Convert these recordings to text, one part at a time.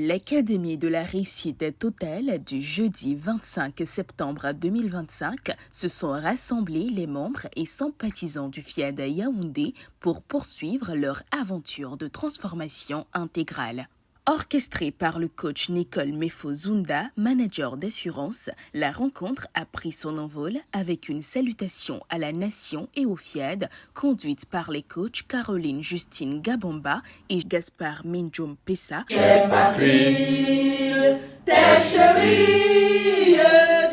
l'Académie de la réussite totale du jeudi 25 septembre 2025 se sont rassemblés les membres et sympathisants du FIAD Yaoundé pour poursuivre leur aventure de transformation intégrale. Orchestrée par le coach Nicole Mefo-Zunda, manager d'assurance, la rencontre a pris son envol avec une salutation à la nation et au FIAD, conduite par les coachs Caroline Justine Gabomba et Gaspard Minjoum Pessa. Chère patrie, terre chérie,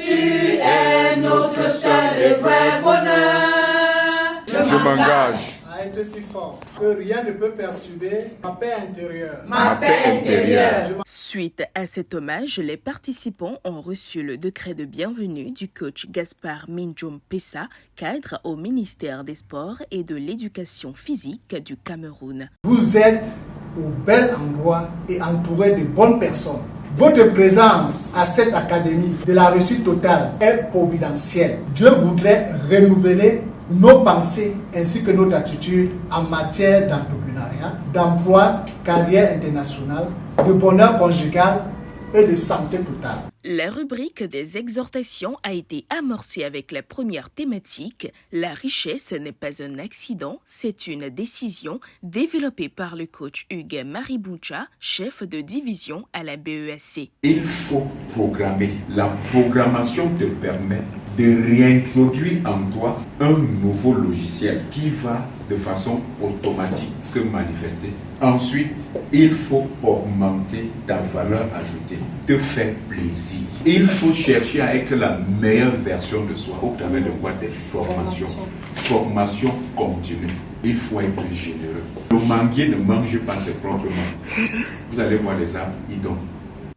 tu es notre seul et vrai bonheur. Je m'engage à être si fort que rien ne peut perturber ma paix intérieure. Ma paix intérieure. Suite à cet hommage, les participants ont reçu le décret de bienvenue du coach Gaspard Minjoum Pessa, cadre au ministère des Sports et de l'Éducation physique du Cameroun. Vous êtes au bel endroit et entouré de bonnes personnes. Votre présence à cette académie de la réussite totale est providentielle. Dieu voudrait renouveler nos pensées ainsi que notre attitude en matière d'entrepreneuriat, d'emploi, carrière internationale, de bonheur conjugal et de santé totale. La rubrique des exhortations a été amorcée avec la première thématique « La richesse n'est pas un accident, c'est une décision » développée par le coach Hugues Mariboucha, chef de division à la BESC. Il faut programmer. La programmation te permet de réintroduire en toi un nouveau logiciel qui va de façon automatique se manifester. Ensuite, il faut augmenter ta valeur ajoutée, te faire plaisir. Il faut chercher à être la meilleure version de soi au travers de quoi? Des formations. Formation continue. Il faut être généreux. Le manguier ne mange pas ses propres mains. Vous allez voir les arbres, ils donnent.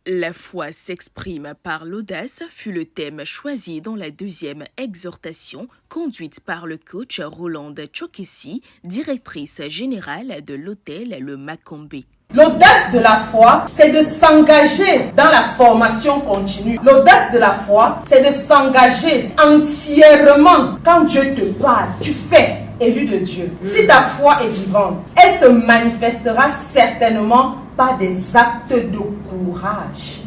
La foi s'exprime par l'audace fut le thème choisi dans la deuxième exhortation, conduite par le coach Rolande Chokessi, directrice générale de l'hôtel Le Macombe. L'audace de la foi, c'est de s'engager dans la formation continue. L'audace de la foi, c'est de s'engager entièrement. Quand Dieu te parle, tu fais. Élu de Dieu. Si ta foi est vivante, elle se manifestera certainement par des actes de courage.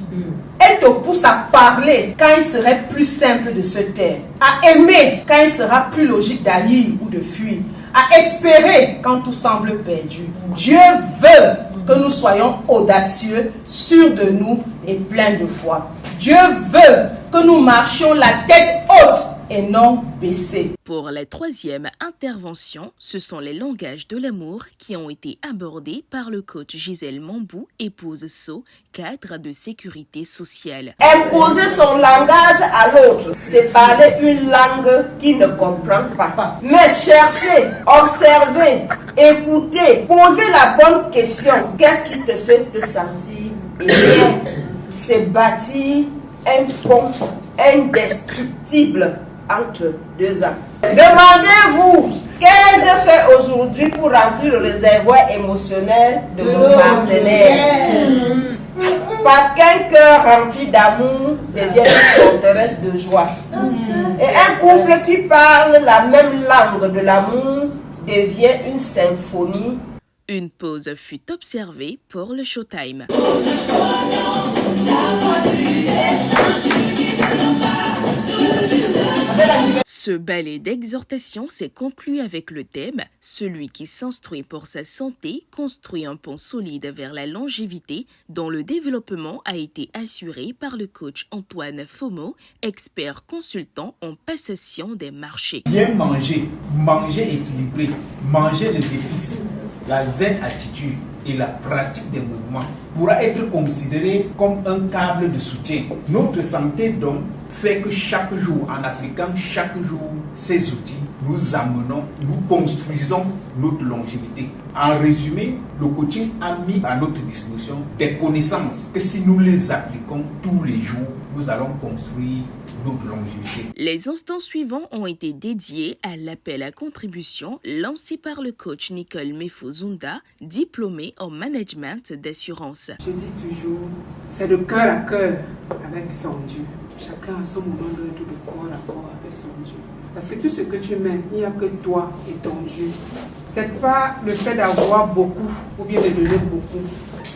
Elle te pousse à parler quand il serait plus simple de se taire, à aimer quand il sera plus logique d'haïr ou de fuir, à espérer quand tout semble perdu. Dieu veut que nous soyons audacieux, sûrs de nous et pleins de foi. Dieu veut que nous marchions la tête haute et non baissée. Pour la troisième intervention, ce sont les langages de l'amour qui ont été abordés par le coach Gisèle Mambou, épouse So, cadre de sécurité sociale. Imposer son langage à l'autre, c'est parler une langue qu'il ne comprend pas. Mais chercher, observer, écouter, poser la bonne question. Qu'est-ce qui te fait te sentir aimé? C'est bâtir un pont indestructible entre deux âmes. Demandez-vous, qu'ai-je fait aujourd'hui pour remplir le réservoir émotionnel de mon partenaire? Parce qu'un cœur rempli d'amour devient une forteresse de joie. Et un couple qui parle la même langue de l'amour devient une symphonie. Une pause fut observée pour le showtime. Ce ballet d'exhortation s'est conclu avec le thème « Celui qui s'instruit pour sa santé construit un pont solide vers la longévité » dont le développement a été assuré par le coach Antoine Fomo, expert consultant en passation des marchés. Bien manger, manger équilibré, manger les épices, la zen attitude et la pratique des mouvements pourra être considéré comme un câble de soutien. Notre santé donc fait que chaque jour, en appliquant chaque jour ces outils, nous amenons, nous construisons notre longévité. En résumé, le coaching a mis à notre disposition des connaissances que si nous les appliquons tous les jours, nous allons construire notre longévité. Les instants suivants ont été dédiés à l'appel à contribution lancé par le coach Nicole Mefo-Zunda, diplômée en management d'assurance. Je dis toujours, c'est de cœur à cœur avec son Dieu. Chacun a son moment de retour de corps à corps avec son Dieu. Parce que tout ce que tu mets, il n'y a que toi et ton Dieu. C'est pas le fait d'avoir beaucoup ou bien de donner beaucoup.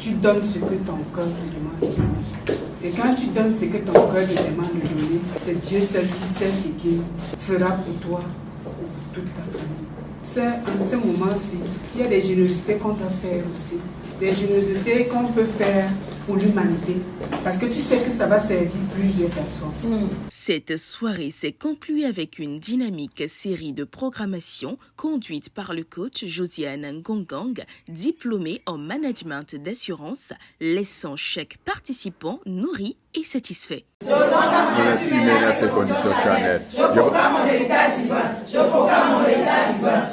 tu donnes ce que ton cœur te demande de donner. Et quand tu donnes ce que ton cœur te demande de donner, c'est Dieu seul qui sait ce qu'il fera pour toi ou pour toute ta famille. C'est en ce moment-ci, il y a des générosités qu'on doit faire aussi. Des générosités qu'on peut faire pour l'humanité. Parce que tu sais que ça va servir plusieurs personnes. Cette soirée s'est conclue avec une dynamique série de programmation conduite par le coach Josiane Ngongang, diplômée en management d'assurance, laissant chaque participant nourri et satisfait. Je proclame mon héritage divin. Je proclame mon héritage divin. Je proclame mon héritage divin.